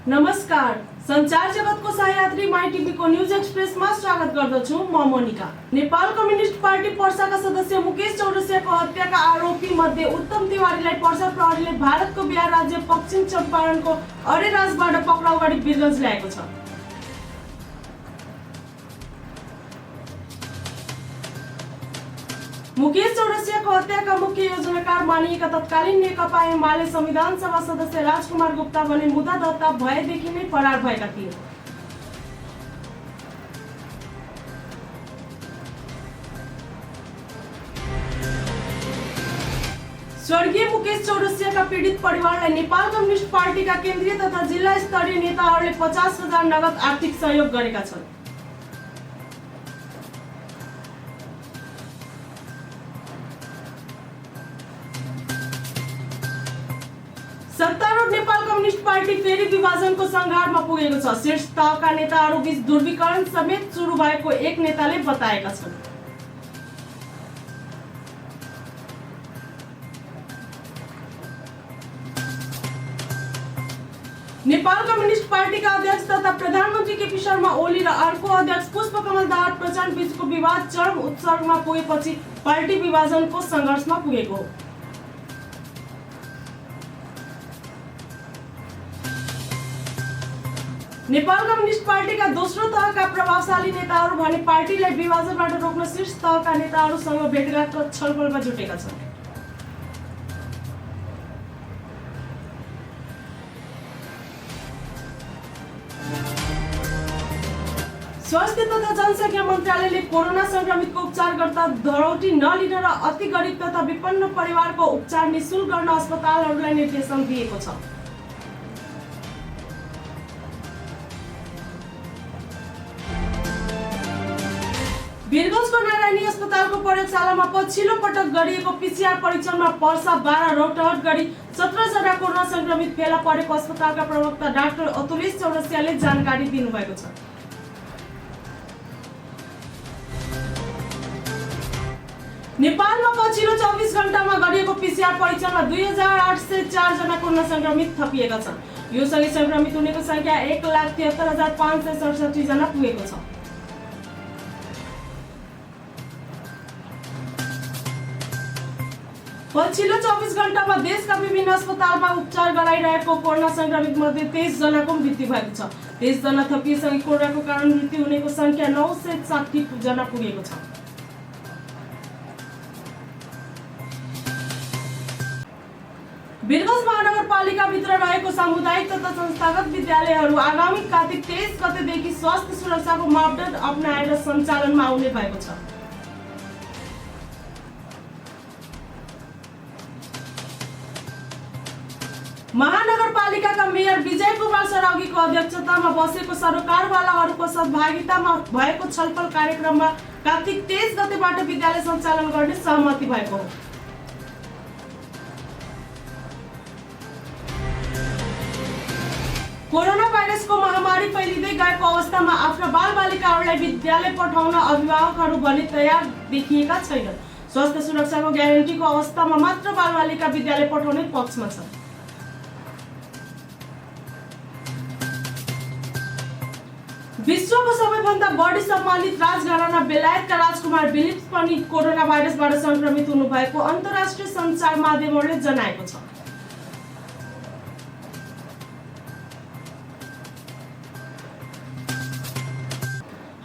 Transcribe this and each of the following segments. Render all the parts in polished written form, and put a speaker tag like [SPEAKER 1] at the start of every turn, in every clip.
[SPEAKER 1] नमस्कार, संचार जगतको सहयात्री माई टिभीको न्यूज एक्सप्रेसमा स्वागत गर्दछु। म मोनिका। नेपाल कम्युनिस्ट पार्टी पर्साका सदस्य मुकेश चौरसियाको हत्याका आरोपी मध्ये उत्तम तिवारीलाई पर्सा प्रहरीले भारतको बिहार राज्य पश्चिम चम्पारणको अरेराजबाट पक्राउ गरी वीरगञ्ज ल्याएको छ। मुकेश चौरसियाको हत्याका मुख्य योजनाकार मानिएका तत्कालीन नेकपा एमाले संविधान सभा सदस्य राजकुमार गुप्ता भने मुद्दा दर्ता भएदेखि नै फरार भएका थिए। स्वर्गीय मुकेश चौरसियाका पीडित परिवारलाई नेपाल कम्युनिस्ट पार्टीका केन्द्रीय तथा जिल्ला स्तरीय नेताहरूले 50,000 नगद आर्थिक सहयोग गरेका छन्। सत्तारूढ नेपाल कम्युनिस्ट पार्टी फेरि विभाजनको संघारमा पुगेको छ। शीर्ष तहका नेताहरू बीच ध्रुवीकरण समेत सुरु भएको एक नेताले बताएका छन्। नेपाल कम्युनिस्ट पार्टीका अध्यक्ष तथा प्रधानमन्त्री केपी शर्मा ओली र अर्को अध्यक्ष पुष्पकमल दाहाल प्रचण्ड बीचको विवाद चरम उत्कर्षमा पुगेपछि पार्टी विभाजनको संघर्षमा पुगेको हो। नेपाल कम्युनिस्ट पार्टीका दोस्रो तहका प्रभावशाली नेताहरू भने पार्टीलाई विभाजनबाट रोक्न शीर्ष तहका नेताहरूसँग भेटघाट र छलफलमा जुटेका छन्। स्वास्थ्य तथा जनसङ्ख्या मन्त्रालयले कोरोना संक्रमितको उपचार गर्दा धरौटी नलिन र अति गरिब तथा विपन्न परिवारको उपचार निःशुल्क गर्न अस्पतालहरूलाई निर्देशन दिएको छ। वीरगञ्जको नारायणी अस्पतालको प्रयोगशालामा पछिल्लो पटक गरिएको पीसीआर परीक्षणमा पर्सा 12 रौतहट गरी 17 जना कोरोना संक्रमित फेला परेको अस्पतालका प्रवक्ता डाक्टर अतुलेश चौरसियाले जानकारी दिनुभएको छ। नेपालमा पछिल्लो 24 घण्टामा गरिएको पीसीआर परीक्षणमा 2804 जना कोरोना संक्रमित थपिएका छन्। यो सँगै संक्रमित हुनेको संख्या 1,73,567 जना पुगेको छ। पछिल्लो 24 घण्टामा देशका विभिन्न अस्पतालमा उपचार गराइरहेको कोरोना संक्रमित मध्ये 23 जनाको मृत्यु भएको छ। 23 जना थपिएसँगै कोरोनाको कारण मृत्यु हुनेको संख्या 960 जना पुगेको छ। वीरगञ्ज महानगरपालिकाभित्र रहेको सामुदायिक तथा संस्थागत विद्यालयहरू आगामी कार्तिक 23 गतेदेखि स्वास्थ्य सुरक्षाको मापदण्ड अपनाएर सञ्चालनमा आउने भएको छ। महानगरपालिकाका मेयर विजय कुमार सराउगीको अध्यक्षतामा बसेको सरकारवालाहरूको सहभागितामा भएको छलफल कार्यक्रममा कार्तिक 23 गतेबाट विद्यालय सञ्चालन गर्ने सहमति भएको हो। कोरोना भाइरसको महामारी फैलिँदै गएको अवस्थामा आफ्ना बालबालिकाहरूलाई विद्यालय पठाउन अभिभावकहरू भने तयार देखिएका छैनन्। स्वास्थ्य सुरक्षाको ग्यारेन्टीको अवस्थामा मात्र बालबालिका विद्यालय पठाउने पक्षमा छन्। विश्वको सबैभन्दा बढी सम्मानित राजघराना बेलायतका राजकुमार फिलिप्स पनि कोरोना भाइरसबाट संक्रमित हुनुभएको अन्तर्राष्ट्रिय सञ्चार माध्यमहरूले जनाएको छ।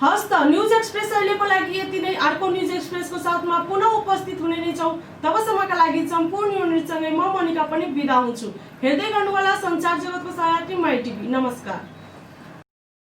[SPEAKER 1] हस्त न्यूज एक्सप्रेस अहिलेको लागि यति नै। अर्को न्यूज एक्सप्रेसको साथमा पुनः उपस्थित हुने नै छौं। तबसम्मका लागि सम्पूर्ण युनिटसँगै म मोनिका पनि बिदा हुन्छु। हेर्दै गर्नुहोला संचार जगतको सहयात्री माई टिभी। नमस्कार।